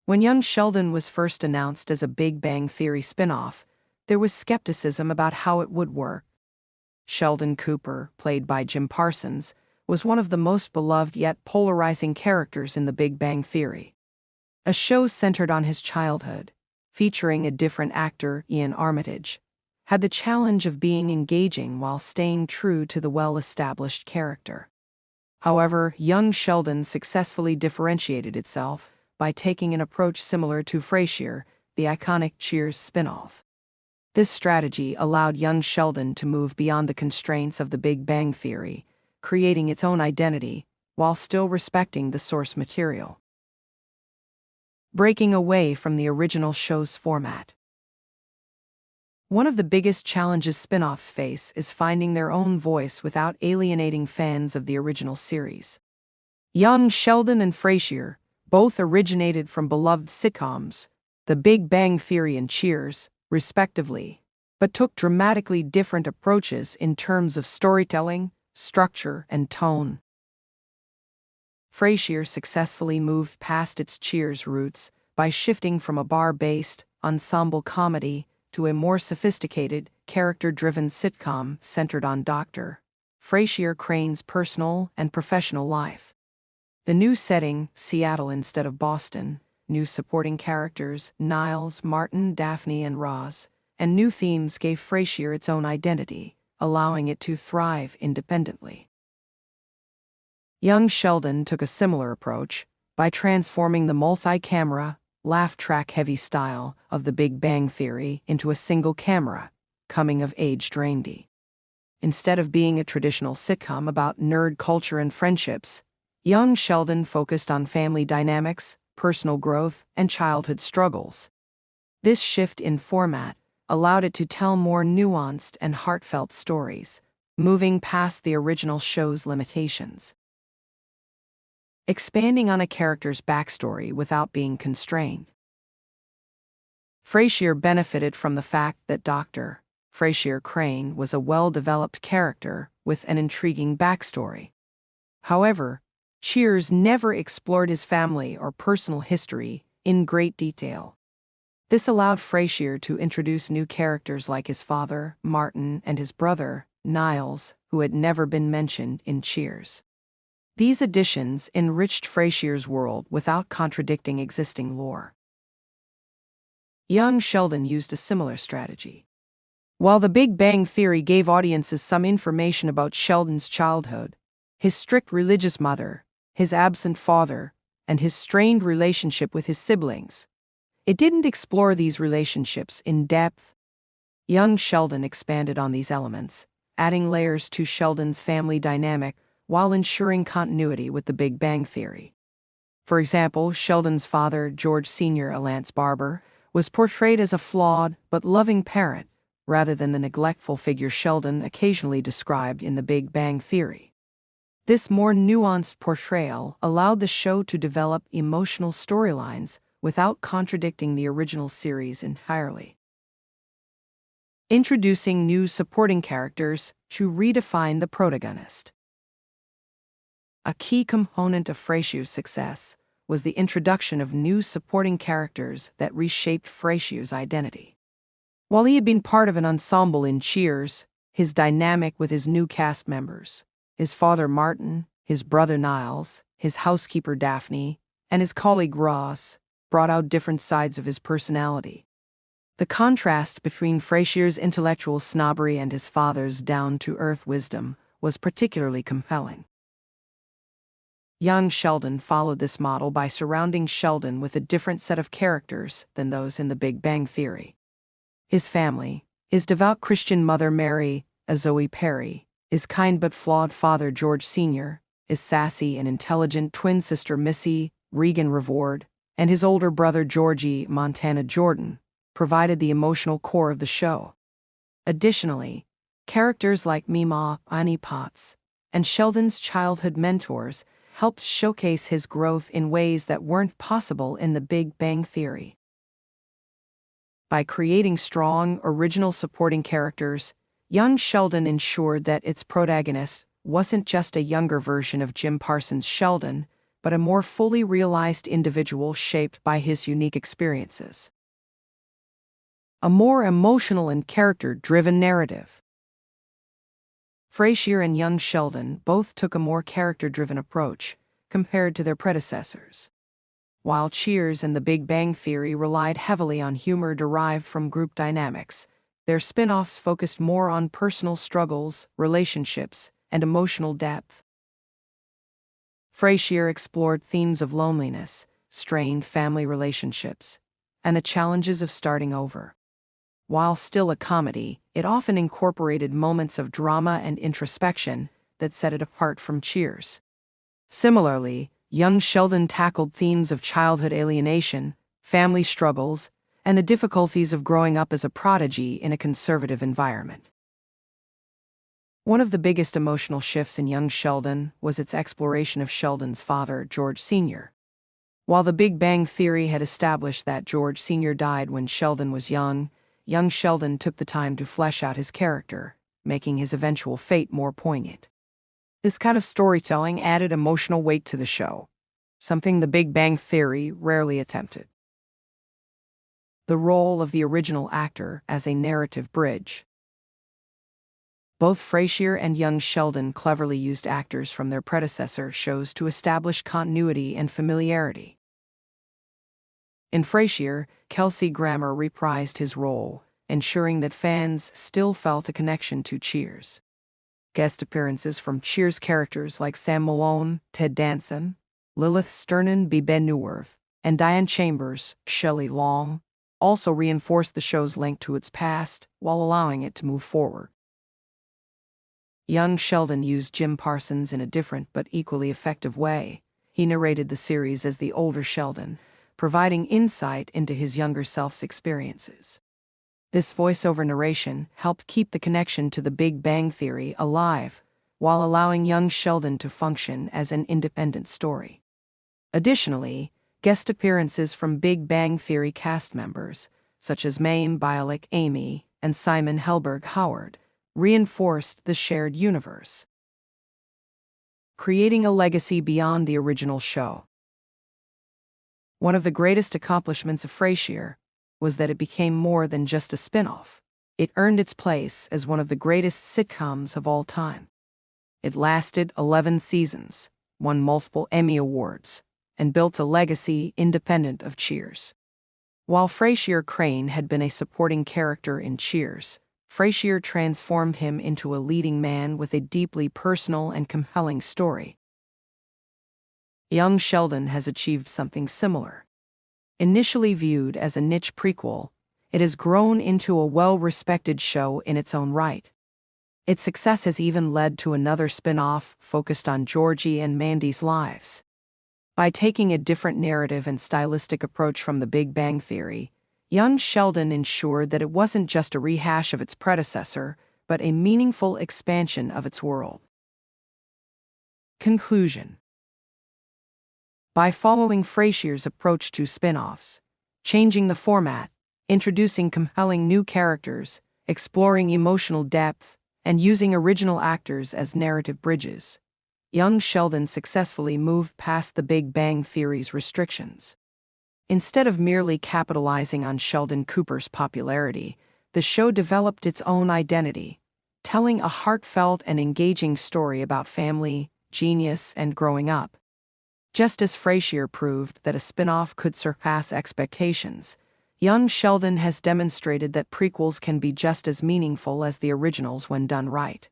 When young Sheldon was first announced as a Big Bang Theory spin-off, there was skepticism about how it would work. Sheldon Cooper, played by Jim Parsons, was one of the most beloved yet polarizing characters in The Big Bang Theory. A show centered on his childhood, featuring a different actor, Ian Armitage, had the challenge of being engaging while staying true to the well-established character. However, young Sheldon successfully differentiated itself by taking an approach similar to Frasier, the iconic Cheers spin-off. This strategy allowed young Sheldon to move beyond the constraints of The Big Bang Theory, creating its own identity while still respecting the source material. Breaking away from the original show's format. One of the biggest challenges spin-offs face is finding their own voice without alienating fans of the original series. Young Sheldon and Frasier both originated from beloved sitcoms, The Big Bang Theory and Cheers, respectively, but took dramatically different approaches in terms of storytelling, structure, and tone. Frasier successfully moved past its Cheers roots by shifting from a bar-based, ensemble comedy to a more sophisticated, character-driven sitcom centered on Dr. Frasier Crane's personal and professional life. The new setting, Seattle instead of Boston, new supporting characters, Niles, Martin, Daphne, and Roz, and new themes gave Frasier its own identity, allowing it to thrive independently. Young Sheldon took a similar approach by transforming the multi-camera, laugh-track-heavy style of The Big Bang Theory into a single-camera, coming-of-age dramedy. Instead of being a traditional sitcom about nerd culture and friendships, young Sheldon focused on family dynamics, personal growth, and childhood struggles. This shift in format allowed it to tell more nuanced and heartfelt stories, moving past the original show's limitations. Expanding on a character's backstory without being constrained. Frasier benefited from the fact that Dr. Frasier Crane was a well-developed character with an intriguing backstory. However, Cheers never explored his family or personal history in great detail. This allowed Frasier to introduce new characters like his father, Martin, and his brother, Niles, who had never been mentioned in Cheers. These additions enriched Frasier's world without contradicting existing lore. Young Sheldon used a similar strategy. While The Big Bang Theory gave audiences some information about Sheldon's childhood, his strict religious mother, his absent father, and his strained relationship with his siblings, it didn't explore these relationships in depth. Young Sheldon expanded on these elements, adding layers to Sheldon's family dynamic while ensuring continuity with The Big Bang Theory. For example, Sheldon's father, George Sr., a Lance Barber, was portrayed as a flawed but loving parent, rather than the neglectful figure Sheldon occasionally described in The Big Bang Theory. This more nuanced portrayal allowed the show to develop emotional storylines without contradicting the original series entirely. Introducing new supporting characters to redefine the protagonist. A key component of Frasier's success was the introduction of new supporting characters that reshaped Frasier's identity. While he had been part of an ensemble in Cheers, his dynamic with his new cast members, his father Martin, his brother Niles, his housekeeper Daphne, and his colleague Roz, brought out different sides of his personality. The contrast between Frasier's intellectual snobbery and his father's down-to-earth wisdom was particularly compelling. Young Sheldon followed this model by surrounding Sheldon with a different set of characters than those in The Big Bang Theory. His family, his devout Christian mother Mary, a Zoe Perry, his kind but flawed father George Sr., his sassy and intelligent twin sister Missy, Regan Reward, and his older brother Georgie, Montana Jordan, provided the emotional core of the show. Additionally, characters like Mima, Annie Potts, and Sheldon's childhood mentors helped showcase his growth in ways that weren't possible in The Big Bang Theory. By creating strong, original supporting characters, young Sheldon ensured that its protagonist wasn't just a younger version of Jim Parsons' Sheldon, but a more fully realized individual shaped by his unique experiences. A more emotional and character-driven narrative. Frasier and young Sheldon both took a more character-driven approach compared to their predecessors. While Cheers and The Big Bang Theory relied heavily on humor derived from group dynamics, their spin-offs focused more on personal struggles, relationships, and emotional depth. Frasier explored themes of loneliness, strained family relationships, and the challenges of starting over. While still a comedy, it often incorporated moments of drama and introspection that set it apart from Cheers. Similarly, young Sheldon tackled themes of childhood alienation, family struggles, and the difficulties of growing up as a prodigy in a conservative environment. One of the biggest emotional shifts in young Sheldon was its exploration of Sheldon's father, George Sr. While The Big Bang Theory had established that George Sr. died when Sheldon was young Sheldon took the time to flesh out his character, making his eventual fate more poignant. This kind of storytelling added emotional weight to the show, something The Big Bang Theory rarely attempted. The role of the original actor as a narrative bridge. Both Frasier and young Sheldon cleverly used actors from their predecessor shows to establish continuity and familiarity. In Frasier, Kelsey Grammer reprised his role, ensuring that fans still felt a connection to Cheers. Guest appearances from Cheers characters like Sam Malone, Ted Danson, Lilith Sternin, Ben Newworth, and Diane Chambers, Shelley Long, also reinforced the show's link to its past while allowing it to move forward. Young Sheldon used Jim Parsons in a different but equally effective way. He narrated the series as the older Sheldon, providing insight into his younger self's experiences. This voiceover narration helped keep the connection to The Big Bang Theory alive, while allowing young Sheldon to function as an independent story. Additionally, guest appearances from Big Bang Theory cast members, such as Mayim Bialik Amy and Simon Helberg Howard, reinforced the shared universe, creating a legacy beyond the original show. One of the greatest accomplishments of Frasier was that it became more than just a spin-off. It earned its place as one of the greatest sitcoms of all time. It lasted 11 seasons, won multiple Emmy Awards, and built a legacy independent of Cheers. While Frasier Crane had been a supporting character in Cheers, Frasier transformed him into a leading man with a deeply personal and compelling story. Young Sheldon has achieved something similar. Initially viewed as a niche prequel, it has grown into a well-respected show in its own right. Its success has even led to another spin-off focused on Georgie and Mandy's lives. By taking a different narrative and stylistic approach from The Big Bang Theory, young Sheldon ensured that it wasn't just a rehash of its predecessor, but a meaningful expansion of its world. Conclusion. By following Frasier's approach to spin-offs, changing the format, introducing compelling new characters, exploring emotional depth, and using original actors as narrative bridges, young Sheldon successfully moved past The Big Bang Theory's restrictions. Instead of merely capitalizing on Sheldon Cooper's popularity, the show developed its own identity, telling a heartfelt and engaging story about family, genius, and growing up. Just as Frasier proved that a spin-off could surpass expectations, young Sheldon has demonstrated that prequels can be just as meaningful as the originals when done right.